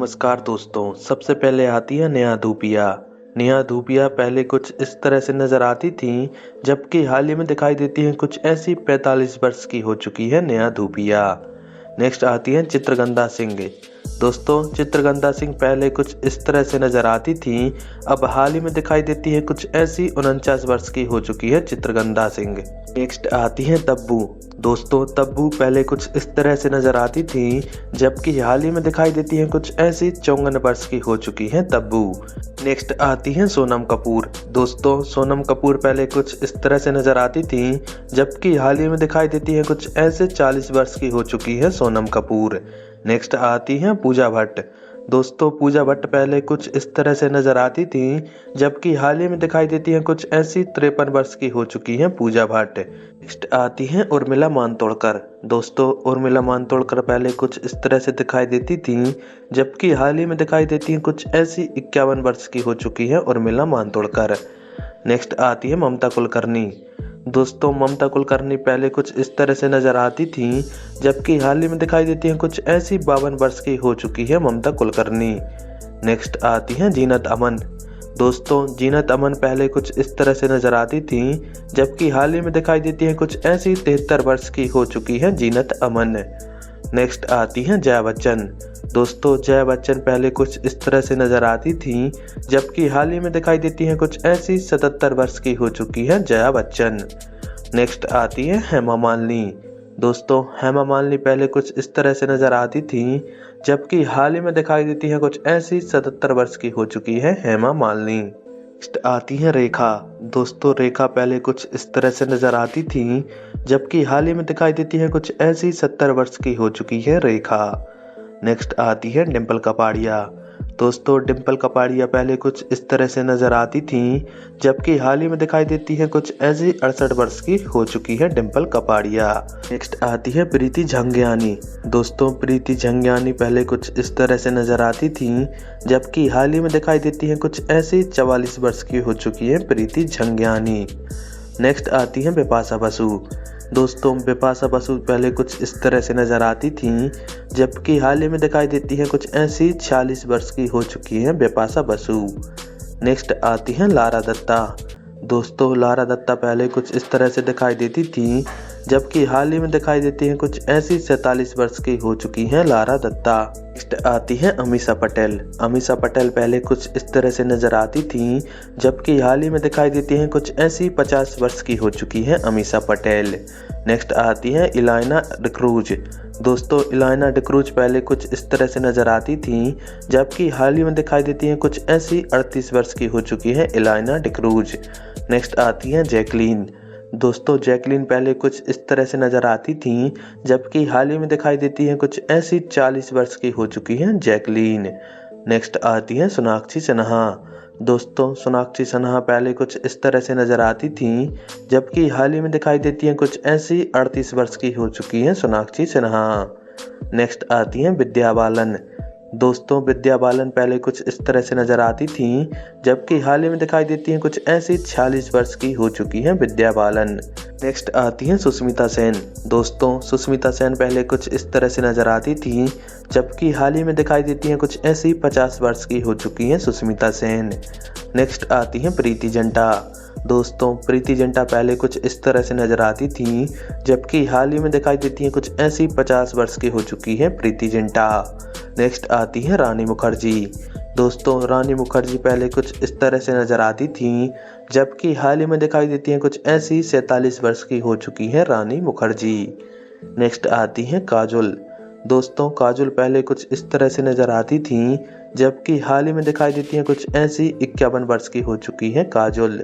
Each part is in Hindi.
नमस्कार दोस्तों। सबसे पहले आती है नेहा धूपिया। नेहा धूपिया पहले कुछ इस तरह से नजर आती थीं, जबकि हाल ही में दिखाई देती हैं कुछ ऐसी 45 वर्ष की हो चुकी है नेहा धूपिया। नेक्स्ट आती है चित्रगंधा सिंह। दोस्तों, चित्रगंधा सिंह पहले कुछ इस तरह से नजर आती थीं, अब हाल ही में दिखाई देती है कुछ ऐसी 49 वर्ष की हो चुकी है चित्रगंधा सिंह। नेक्स्ट आती है तब्बू। दोस्तों, तब्बू पहले कुछ इस तरह से नजर आती थीं, जबकि हाल ही में दिखाई देती हैं कुछ ऐसी 54 वर्ष की हो चुकी हैं तब्बू। नेक्स्ट आती हैं सोनम कपूर। दोस्तों, सोनम कपूर पहले कुछ इस तरह से नजर आती थीं, जबकि हाल ही में दिखाई देती हैं कुछ ऐसे 40 वर्ष की हो चुकी है सोनम कपूर। नेक्स्ट आती हैं पूजा भट्ट। दोस्तों, पूजा भट्ट पहले कुछ इस तरह से नजर आती थीं, जबकि हाल ही में दिखाई देती हैं कुछ ऐसी 53 वर्ष की हो चुकी हैं पूजा भट्ट। नेक्स्ट आती हैं उर्मिला मातोंडकर। दोस्तों, उर्मिला मातोंडकर पहले कुछ इस तरह से दिखाई देती थीं, जबकि हाल ही में दिखाई देती हैं कुछ ऐसी 51 वर्ष की हो चुकी है उर्मिला मातोंडकर। नेक्स्ट आती है ममता कुलकर्णी। दोस्तों, ममता कुलकर्णी पहले कुछ इस तरह से नजर आती थीं, जबकि हाल ही में दिखाई देती हैं कुछ ऐसी 52 वर्ष की हो चुकी है ममता कुलकर्णी। नेक्स्ट आती हैं जीनत अमन। दोस्तों, जीनत अमन पहले कुछ इस तरह से नजर आती थीं, जबकि हाल ही में दिखाई देती हैं कुछ ऐसी 73 वर्ष की हो चुकी है जीनत अमन। नेक्स्ट आती हैं जया बच्चन। दोस्तों, जया बच्चन पहले कुछ इस तरह से नजर आती थीं, जबकि हाल ही में दिखाई देती हैं कुछ ऐसी 77 वर्ष की हो चुकी है जया बच्चन। नेक्स्ट आती है हेमा मालिनी। दोस्तों, हेमा मालिनी पहले कुछ इस तरह से नजर आती थीं, जबकि हाल ही में दिखाई देती हैं कुछ ऐसी 77 वर्ष की हो चुकी है हेमा मालिनी। नेक्स्ट आती है रेखा। दोस्तों, रेखा पहले कुछ इस तरह से नजर आती थीं, जबकि हाल ही में दिखाई देती है कुछ ऐसी 70 वर्ष की हो चुकी है रेखा। नेक्स्ट आती है डिम्पल कपाड़िया। दोस्तों, डिम्पल कपाड़िया पहले कुछ इस तरह से नजर आती थीं, जबकि हाल ही में दिखाई देती है कुछ ऐसी 68 वर्ष की हो चुकी है डिम्पल कपाड़िया। नेक्स्ट आती है प्रीति झंगियानी। दोस्तों, प्रीति झंगियानी पहले कुछ इस तरह से नजर आती थीं, जबकि हाल ही में दिखाई देती है कुछ ऐसी 44 वर्ष की हो चुकी है प्रीति झंगियानी। नेक्स्ट आती है बिपाशा बसु। दोस्तों, बिपाशा बसु पहले कुछ इस तरह से नजर आती थीं, जबकि हाल ही में दिखाई देती हैं कुछ ऐसी 46 वर्ष की हो चुकी हैं बिपाशा बसु। नेक्स्ट आती हैं लारा दत्ता। दोस्तों, लारा दत्ता पहले कुछ इस तरह से दिखाई देती थीं, जबकि हाल ही में दिखाई देती हैं कुछ ऐसी 47 वर्ष की हो चुकी हैं लारा दत्ता। नेक्स्ट आती है अमीषा पटेल। अमीषा पटेल पहले कुछ इस तरह से नजर आती थीं, जबकि हाल ही में दिखाई देती हैं कुछ ऐसी 50 वर्ष की हो चुकी हैं अमीषा पटेल। नेक्स्ट आती है इलाइना डिक्रूज। दोस्तों, इलाइना डिक्रूज पहले कुछ इस तरह से नजर आती थीं, जबकि हाल ही में दिखाई देती हैं कुछ ऐसी 38 वर्ष की हो चुकी है इलाइना डिक्रूज। नेक्स्ट आती है जैकलीन। दोस्तों, जैकलीन पहले कुछ इस तरह से नजर आती थीं, जबकि हाल ही में दिखाई देती हैं कुछ ऐसी 40 वर्ष की हो चुकी हैं जैकलीन। नेक्स्ट आती है सोनाक्षी सिन्हा। दोस्तों, सोनाक्षी सिन्हा पहले कुछ इस तरह से नजर आती थीं, जबकि हाल ही में दिखाई देती हैं कुछ ऐसी 38 वर्ष की हो चुकी हैं सोनाक्षी सिन्हा। नेक्स्ट आती हैं विद्या बालन। दोस्तों, विद्या बालन पहले कुछ इस तरह से नजर आती थीं, जबकि हाल ही में दिखाई देती हैं कुछ ऐसी 46 वर्ष की हो चुकी हैं विद्या बालन। नेक्स्ट आती हैं सुष्मिता सेन। दोस्तों, सुष्मिता सेन पहले कुछ इस तरह से नजर आती थीं, जबकि हाल ही में दिखाई देती हैं कुछ ऐसी 50 वर्ष की हो चुकी हैं सुष्मिता सेन। नेक्स्ट आती हैं प्रीति जिंटा। दोस्तों, प्रीति जिंटा पहले कुछ इस तरह से नजर आती थीं, जबकि हाल ही में दिखाई देती हैं कुछ ऐसी 50 वर्ष की हो चुकी है प्रीति जिंटा। नेक्स्ट आती है रानी मुखर्जी। दोस्तों, रानी मुखर्जी पहले कुछ इस तरह से नजर आती थीं, जबकि हाल ही में दिखाई देती हैं कुछ ऐसी 47 वर्ष की हो चुकी है रानी मुखर्जी। नेक्स्ट आती है काजोल। दोस्तों, काजोल पहले कुछ इस तरह से नजर आती थीं, जबकि हाल ही में दिखाई देती हैं कुछ ऐसी 51 वर्ष की हो चुकी है काजोल।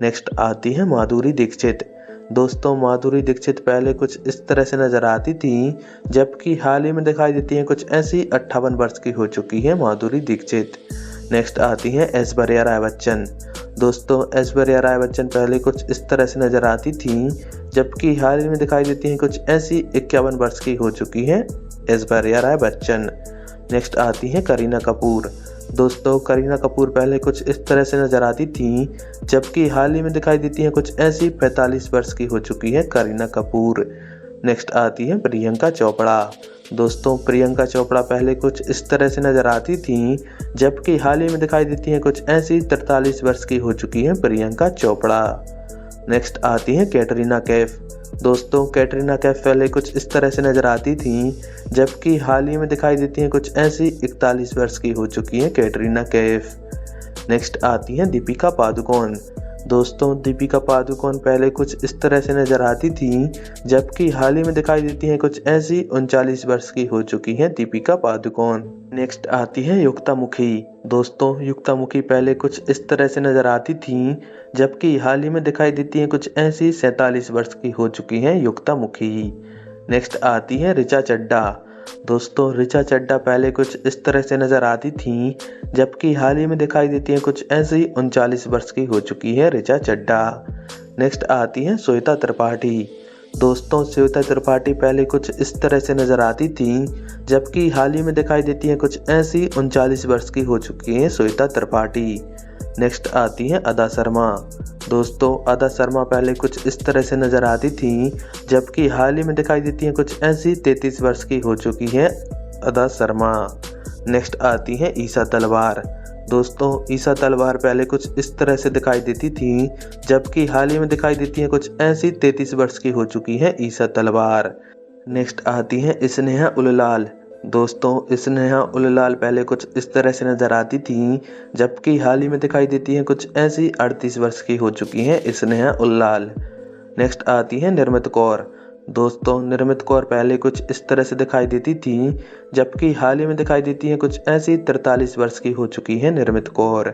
नेक्स्ट आती है माधुरी दीक्षित। दोस्तों, माधुरी दीक्षित पहले कुछ इस तरह से नजर आती थीं, जबकि हाल ही में दिखाई देती हैं कुछ ऐसी 58 वर्ष की हो चुकी है माधुरी दीक्षित। नेक्स्ट आती है ऐश्वर्या राय बच्चन। दोस्तों, ऐश्वर्या राय बच्चन पहले कुछ इस तरह से नजर आती थीं, जबकि हाल ही में दिखाई देती हैं कुछ ऐसी 51 वर्ष की हो चुकी है ऐश्वर्या राय बच्चन। नेक्स्ट आती है करीना कपूर। दोस्तों, करीना कपूर पहले कुछ इस तरह से नजर आती थीं, जबकि हाल ही में दिखाई देती हैं कुछ ऐसी 45 वर्ष की हो चुकी है करीना कपूर। नेक्स्ट आती है प्रियंका चोपड़ा। दोस्तों प्रियंका चोपड़ा पहले कुछ इस तरह से नजर आती थीं, जबकि हाल ही में दिखाई देती हैं कुछ ऐसी 43 वर्ष की हो चुकी हैं प्रियंका चोपड़ा। नेक्स्ट आती हैं कैटरीना कैफ। दोस्तों कैटरीना कैफ पहले कुछ इस तरह से नजर आती थीं, जबकि हाल ही में दिखाई देती हैं कुछ ऐसी 41 वर्ष की हो चुकी हैं कैटरीना कैफ। नेक्स्ट आती हैं दीपिका पादुकोण। दोस्तों दीपिका पादुकोण पहले कुछ इस तरह से नजर आती थीं, जबकि हाल ही में दिखाई देती हैं कुछ ऐसी 39 वर्ष की हो चुकी हैं दीपिका पादुकोण। नेक्स्ट आती है युक्ता मुखी। दोस्तों युक्ता मुखी पहले कुछ इस तरह से नजर आती थीं, जबकि हाल ही में दिखाई देती हैं कुछ ऐसी 47 वर्ष की हो चुकी हैं युक्ता मुखी। नेक्स्ट आती है ऋचा चड्ढा। दोस्तों ऋचा चड्ढा पहले कुछ इस तरह से नजर आती थीं, जबकि हाल ही में दिखाई देती हैं कुछ ऐसी 39 वर्ष की हो चुकी है ऋचा चड्ढा। नेक्स्ट आती हैं श्वेता त्रिपाठी। दोस्तों श्वेता त्रिपाठी पहले कुछ इस तरह से नजर आती थीं, जबकि हाल ही में दिखाई देती हैं कुछ ऐसी 39 वर्ष की हो चुकी हैं श्वेता त्रिपाठी। नेक्स्ट आती हैं अदा शर्मा। दोस्तों अदा शर्मा पहले कुछ इस तरह से नजर आती थीं, जबकि हाल ही में दिखाई देती हैं कुछ ऐसी 33 वर्ष की हो चुकी हैं अदा शर्मा। नेक्स्ट आती हैं ईशा तलवार। दोस्तों ईशा तलवार पहले कुछ इस तरह से दिखाई देती थीं, जबकि हाल ही में दिखाई देती हैं कुछ ऐसी 33 वर्ष की हो चुकी हैं ईशा तलवार। नेक्स्ट आती हैं स्नेहा उल्लाल। दोस्तों स्नेहा उल्लाल पहले कुछ इस तरह से नजर आती थीं, जबकि हाल ही में दिखाई देती हैं कुछ ऐसी 38 वर्ष की हो चुकी हैं स्नेहा उल्लाल। नेक्स्ट आती हैं निर्मित कौर। दोस्तों निर्मित कौर पहले कुछ इस तरह से दिखाई देती थीं, जबकि हाल ही में दिखाई देती हैं कुछ ऐसी 43 वर्ष की हो चुकी हैं निर्मित कौर।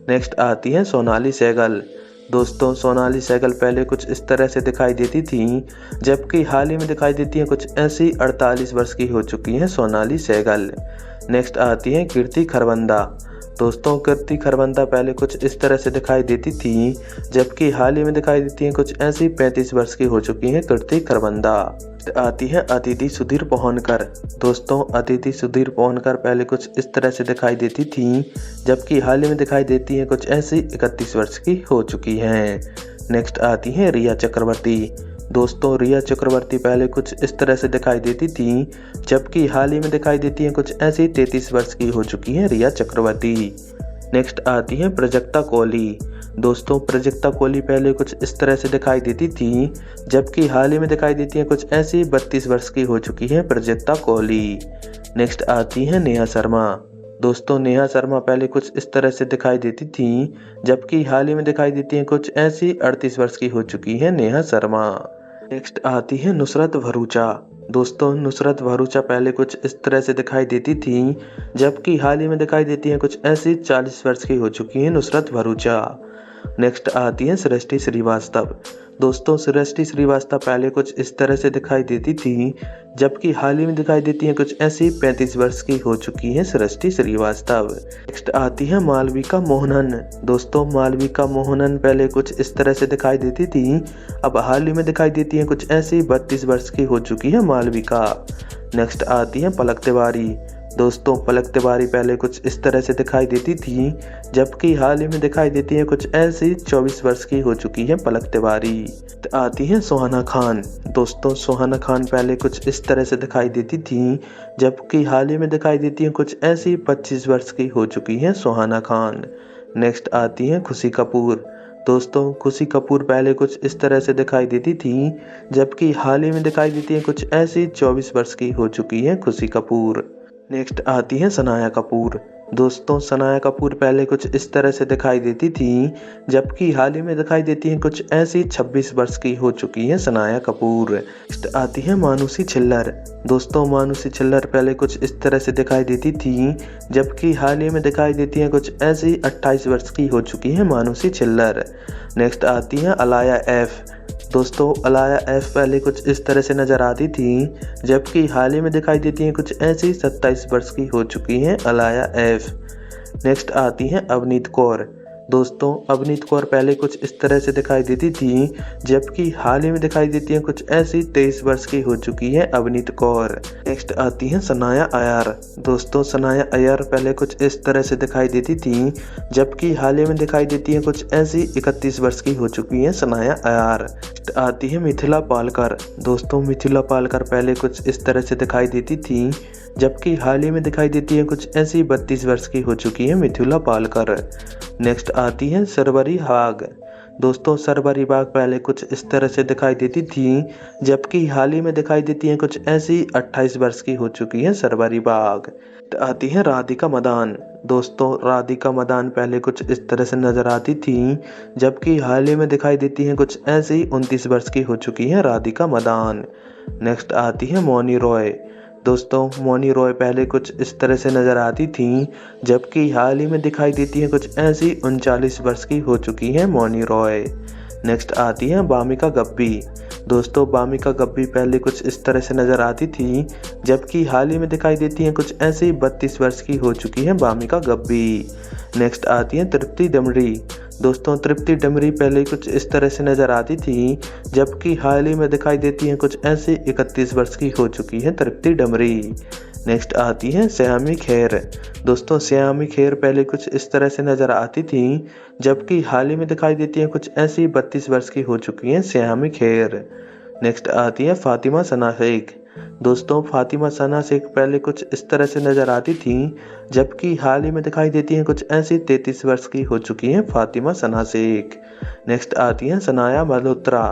नेक्स्ट आती हैं सोनाली सहगल। दोस्तों सोनाली सहगल पहले कुछ इस तरह से दिखाई देती थीं, जबकि हाल ही में दिखाई देती हैं कुछ ऐसी 48 वर्ष की हो चुकी हैं सोनाली सहगल। नेक्स्ट आती हैं कीर्ति खरबंदा। दोस्तों कीर्ति खरबंदा पहले कुछ इस तरह से दिखाई देती थीं, जबकि हाल ही में दिखाई देती हैं कुछ ऐसी 35 वर्ष की हो चुकी हैं कीर्ति खरबंदा। आती है अदिति सुधीर पोहनकर। दोस्तों अदिति सुधीर पोहनकर पहले कुछ इस तरह से दिखाई देती थीं, जबकि हाल ही में दिखाई देती हैं कुछ ऐसी 31 वर्ष की हो चुकी हैं। नेक्स्ट आती हैं रिया चक्रवर्ती। दोस्तों रिया चक्रवर्ती पहले कुछ इस तरह से दिखाई देती थीं, जबकि हाल ही में दिखाई देती हैं कुछ ऐसी 33 वर्ष की हो चुकी हैं रिया चक्रवर्ती। नेक्स्ट आती हैं प्राजक्ता कोहली। दोस्तों प्राजक्ता कोहली पहले कुछ इस तरह से दिखाई देती थीं, जबकि हाल ही में दिखाई देती हैं कुछ ऐसी 32 वर्ष की हो चुकी हैं प्राजक्ता कोहली। नेक्स्ट आती हैं नेहा शर्मा। दोस्तों नेहा शर्मा पहले कुछ इस तरह से दिखाई देती थीं, जबकि हाल ही में दिखाई देती हैं कुछ ऐसी 38 वर्ष की हो चुकी हैं नेहा शर्मा। नेक्स्ट आती है नुसरत भरूचा। दोस्तों नुसरत भरूचा पहले कुछ इस तरह से दिखाई देती थीं, जबकि हाल ही में दिखाई देती हैं कुछ ऐसी 40 वर्ष की हो चुकी हैं नुसरत भरूचा। नेक्स्ट आती है सृष्टि श्रीवास्तव। दोस्तों सृष्टि श्रीवास्तव पहले कुछ इस तरह से दिखाई देती थी, जबकि हाल ही में दिखाई देती हैं कुछ ऐसी 35 वर्ष की हो चुकी हैं सृष्टि श्रीवास्तव। नेक्स्ट आती है मालविका मोहनन। दोस्तों मालविका मोहनन पहले कुछ इस तरह से दिखाई देती थी, अब हाल ही में दिखाई देती हैं कुछ ऐसी 32 वर्ष की हो चुकी है मालविका। नेक्स्ट आती है पलक तिवारी। दोस्तों पलक तिवारी पहले कुछ इस तरह से दिखाई देती थी, जबकि हाल ही में दिखाई देती है कुछ ऐसी 24 वर्ष की हो चुकी है पलक तिवारी। आती है सुहाना खान। दोस्तों सुहाना खान पहले कुछ इस तरह से दिखाई देती थी, जबकि हाल ही में दिखाई देती है कुछ ऐसी 25 वर्ष की हो चुकी है सुहाना खान। नेक्स्ट आती है खुशी कपूर। दोस्तों खुशी कपूर पहले कुछ इस तरह से दिखाई देती थी, जबकि हाल ही में दिखाई देती है कुछ ऐसी 24 वर्ष की हो चुकी है खुशी कपूर। नेक्स्ट आती है सनाया कपूर। दोस्तों सनाया कपूर पहले कुछ इस तरह से दिखाई देती थी, जबकि हाल ही में दिखाई देती हैं कुछ ऐसी 26 वर्ष की हो चुकी है सनाया कपूर। नेक्स्ट आती है मानुषी छिल्लर। दोस्तों मानुषी छिल्लर पहले कुछ इस तरह से दिखाई देती थी, जबकि हाल ही में दिखाई देती हैं कुछ ऐसी 28 वर्ष की हो चुकी है मानुषी छिल्लर। नेक्स्ट आती है अलाया एफ। दोस्तों अलाया एफ पहले कुछ इस तरह से नजर आती थी, जबकि हाल ही में दिखाई देती हैं कुछ ऐसी 27 वर्ष की हो चुकी हैं अलाया एफ। नेक्स्ट आती हैं अवनीत कौर। दोस्तों अवनीत कौर पहले कुछ इस तरह से दिखाई देती थी, जबकि हाल ही में दिखाई देती हैं कुछ ऐसी 23 वर्ष की हो चुकी है अवनीत कौर। नेक्स्ट आती है सनाया अय्यर। दोस्तों सनाया अय्यर पहले कुछ इस तरह से दिखाई देती थी, जबकि हाल ही में दिखाई देती हैं कुछ ऐसी 31 वर्ष की हो चुकी है सनाया अय्यर। नेक्स्ट आती है मिथिला पालकर। दोस्तों मिथिला पालकर पहले कुछ इस तरह से दिखाई देती थी, जबकि हाल ही में दिखाई देती है कुछ ऐसी 32 वर्ष की हो चुकी है मिथिला पालकर। नेक्स्ट आती है शर्वरी बाग। दोस्तों शर्वरी बाग पहले कुछ इस तरह से दिखाई देती थी, जबकि हाल ही में दिखाई देती है कुछ ऐसी 28 वर्ष की हो चुकी है शर्वरी बाग। आती है राधिका मदान। दोस्तों राधिका मदान पहले कुछ इस तरह से नजर आती थी, जबकि हाल ही में दिखाई देती है कुछ ऐसी 29 वर्ष की हो चुकी है राधिका मदान। नेक्स्ट आती है मौनी रॉय। दोस्तों मौनी रॉय पहले कुछ इस तरह से नजर आती थी, जबकि हाल ही में दिखाई देती है कुछ ऐसी 39 वर्ष की हो चुकी है मौनी रॉय। नेक्स्ट आती है बामिका गब्बी। दोस्तों बामिका गब्बी पहले कुछ इस तरह से नजर आती थी, जबकि हाल ही में दिखाई देती है कुछ ऐसी 32 वर्ष की हो चुकी है बामिका गब्बी। नेक्स्ट आती है तृप्ति डमरी। दोस्तों तृप्ति डमरी पहले कुछ इस तरह से नजर आती थी, जबकि हाल ही में दिखाई देती है कुछ ऐसी 31 वर्ष की हो चुकी है तृप्ति डमरी। नेक्स्ट आती है श्यामी खेर। दोस्तों श्यामी खेर पहले कुछ इस तरह से नजर आती थी, जबकि हाल ही में दिखाई देती है कुछ ऐसी 32 वर्ष की हो चुकी है श्यामी खेर। नेक्स्ट आती है फातिमा सना शेख। दोस्तों फातिमा सना शेख पहले कुछ इस तरह से नजर आती थी, जबकि हाल ही में दिखाई देती हैं कुछ ऐसी 33 वर्ष की हो चुकी हैं फातिमा सना शेख। नेक्स्ट आती हैं सनाया मल्होत्रा।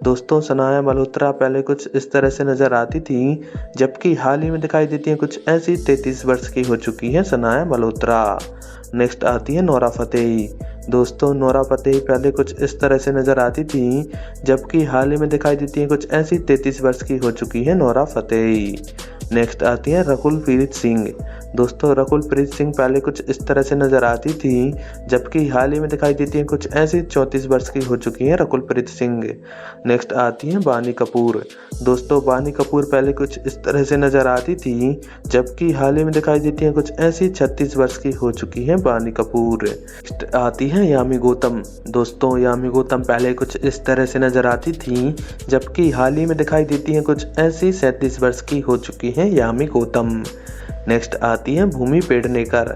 दोस्तों सनाया मल्होत्रा पहले कुछ इस तरह से नजर आती थी, जबकि हाल ही में दिखाई देती हैं कुछ ऐसी 33 वर्ष की हो चुकी हैं सनाया मल्होत्रा। नेक्स्ट आती है नोरा फतेही। दोस्तों नोरा फतेही पहले कुछ इस तरह से नजर आती थी, जबकि हाल ही में दिखाई देती है कुछ ऐसी 33 वर्ष की हो चुकी है नोरा फतेही। नेक्स्ट आती है रकुल प्रीत सिंह। दोस्तों रकुल प्रीत सिंह पहले कुछ इस तरह से नजर आती थी, जबकि हाल ही में दिखाई देती है कुछ ऐसी 34 वर्ष की हो चुकी है रकुल प्रीत सिंह। नेक्स्ट आती है बानी कपूर। दोस्तों बानी कपूर पहले कुछ इस तरह से नजर आती थी, जबकि हाल ही में दिखाई देती है कुछ ऐसी 36 वर्ष की हो चुकी है बानी कपूर। नेक्स्ट आती है यामी गौतम। दोस्तों यामी गौतम पहले कुछ इस तरह से नजर आती थी, जबकि हाल ही में दिखाई देती है कुछ ऐसी 37 वर्ष की हो चुकी है यामी गौतम। नेक्स्ट आती है भूमि पेडनेकर।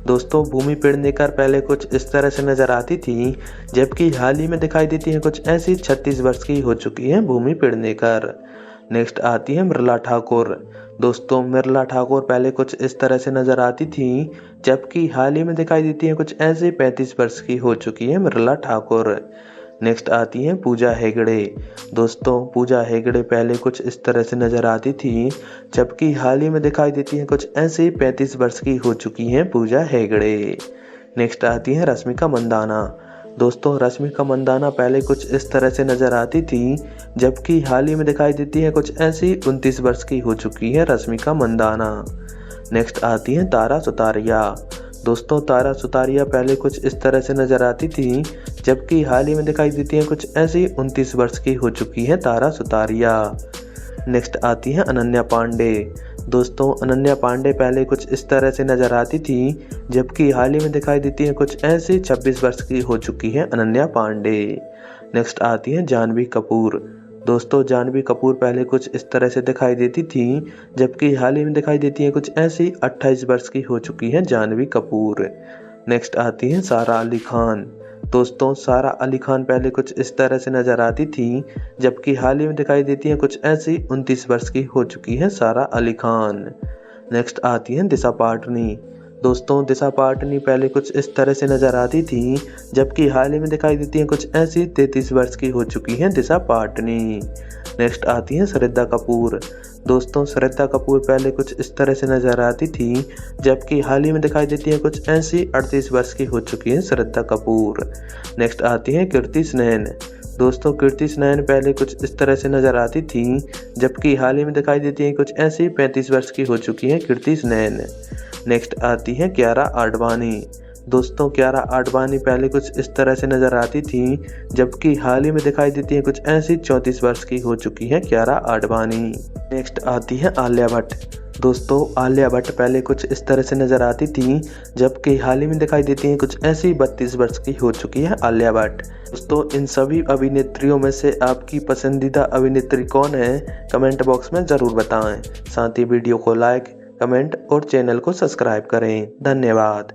दोस्तों भूमि पेडनेकर पहले कुछ इस तरह से नजर आती थी, जबकि हाल ही में दिखाई देती है कुछ ऐसी 36 वर्ष की हो चुकी है भूमि पेडनेकर। नेक्स्ट आती है मृला ठाकुर। दोस्तों मृला ठाकुर पहले कुछ इस तरह से नजर आती थी, जबकि हाल ही में दिखाई देती है कुछ ऐसी 35 वर्ष की हो चुकी है मृला ठाकुर। नेक्स्ट आती है पूजा हेगड़े। दोस्तों पूजा हेगड़े पहले कुछ इस तरह से नजर आती थी, जबकि हाल ही में दिखाई देती है कुछ ऐसी 35 वर्ष की हो चुकी है पूजा हेगड़े। नेक्स्ट आती है रश्मिका मंदाना। दोस्तों रश्मिका मंदाना पहले कुछ इस तरह से नजर आती थी, जबकि हाल ही में दिखाई देती है कुछ ऐसी 29 वर्ष की हो चुकी है रश्मिका मंदाना। नेक्स्ट आती है तारा सुतारिया। दोस्तों तारा सुतारिया पहले कुछ इस तरह से नजर आती थी, जबकि हाल ही में दिखाई देती है कुछ ऐसी 29 वर्ष की हो चुकी है तारा सुतारिया। नेक्स्ट आती है अनन्या पांडे। दोस्तों अनन्या पांडे पहले कुछ इस तरह से नजर आती थी, जबकि हाल ही में दिखाई देती है कुछ ऐसी 26 वर्ष की हो चुकी है अनन्या पांडे। नेक्स्ट आती है जानवी कपूर। दोस्तों जानवी कपूर पहले कुछ इस तरह से दिखाई देती थी, जबकि हाल ही में दिखाई देती है कुछ ऐसी 28 वर्ष की हो चुकी है जानवी कपूर। नेक्स्ट आती है सारा अली खान। दोस्तों सारा अली खान पहले कुछ इस तरह से नजर आती थी, जबकि हाल ही में दिखाई देती है कुछ ऐसी 29 वर्ष की हो चुकी है सारा अली खान। नेक्स्ट आती है दिशा पाटनी। दोस्तों दिशा पाटनी पहले कुछ इस तरह से नजर आती थी, जबकि हाल ही में दिखाई देती है कुछ ऐसी 33 वर्ष की हो चुकी है दिशा पाटनी। नेक्स्ट आती है श्रद्धा कपूर। दोस्तों श्रद्धा कपूर पहले कुछ इस तरह से नजर आती थी, जबकि हाल ही में दिखाई देती है कुछ ऐसी 38 वर्ष की हो चुकी है श्रद्धा कपूर। नेक्स्ट आती है कीर्ति स्नैन। दोस्तों कीर्ति स्नैन पहले कुछ इस तरह से नजर आती थी, जबकि हाल ही में दिखाई देती है कुछ ऐसी 35 वर्ष की हो चुकी है कीर्ति स्नैन। नेक्स्ट आती है कियारा आडवाणी। दोस्तों कियारा आडवाणी पहले कुछ इस तरह से नजर आती थी, जबकि हाल ही में दिखाई देती है कुछ ऐसी 34 वर्ष की हो चुकी है कियारा आडवाणी। नेक्स्ट आती है आलिया भट्ट। दोस्तों आलिया भट्ट पहले कुछ इस तरह से नजर आती थी, जबकि हाल ही में दिखाई देती हैं कुछ ऐसी 32 वर्ष की हो चुकी है आलिया भट्ट। दोस्तों इन सभी अभिनेत्रियों में से आपकी पसंदीदा अभिनेत्री कौन है, कमेंट बॉक्स में ज़रूर बताएं। साथ ही वीडियो को लाइक, कमेंट और चैनल को सब्सक्राइब करें। धन्यवाद।